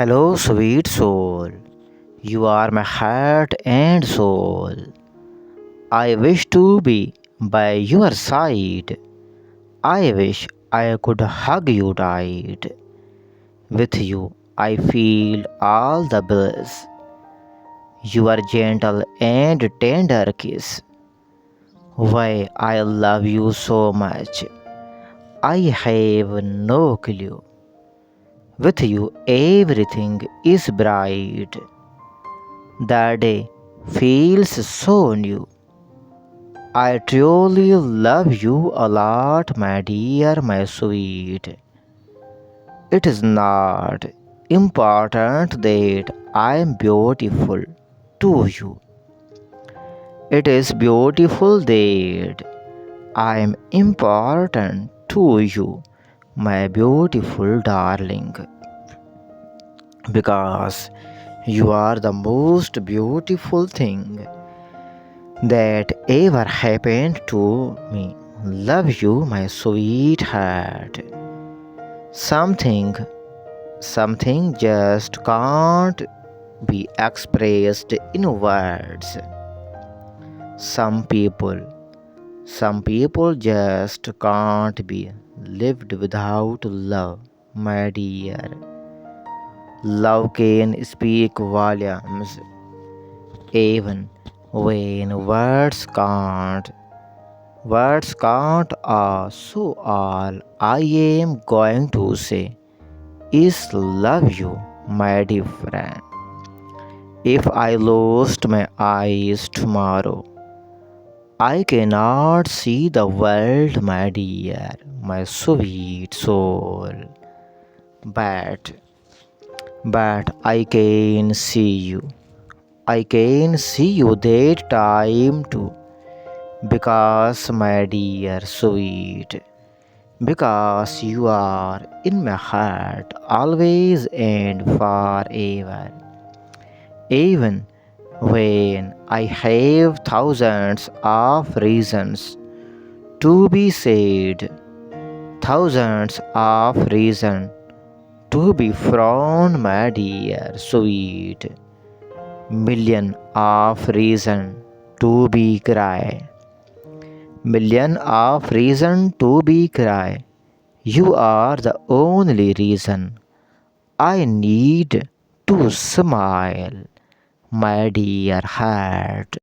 Hello, sweet soul. You are my heart and soul. I wish to be by your side. I wish I could hug you tight. With you, I feel all the bliss. Your gentle and tender kiss. Why I love you so much. I have no clue. With you, everything is bright. The day feels so new. I truly love you a lot, my dear, my sweet. It is not important that I am beautiful to you. It is beautiful that I am important to you, my beautiful darling, because you are the most beautiful thing that ever happened to me. Love you, my sweetheart. Something, something just can't be expressed in words. Some people, some people just can't be lived without love, my dear. Love can speak volumes, even when words can't. Words can't. So all I am going to say is love you, my dear friend. If I lost my eyes tomorrow, I cannot see the world, my dear, my sweet soul. But, but I can see you. I can see you that time too. Because, my dear sweet, because you are in my heart always and forever. Even when I have thousands of reasons to be sad, thousands of reasons to be frowned, my dear sweet, million of reasons to be cry, million of reasons to be cry. You are the only reason I need to smile, my dear heart.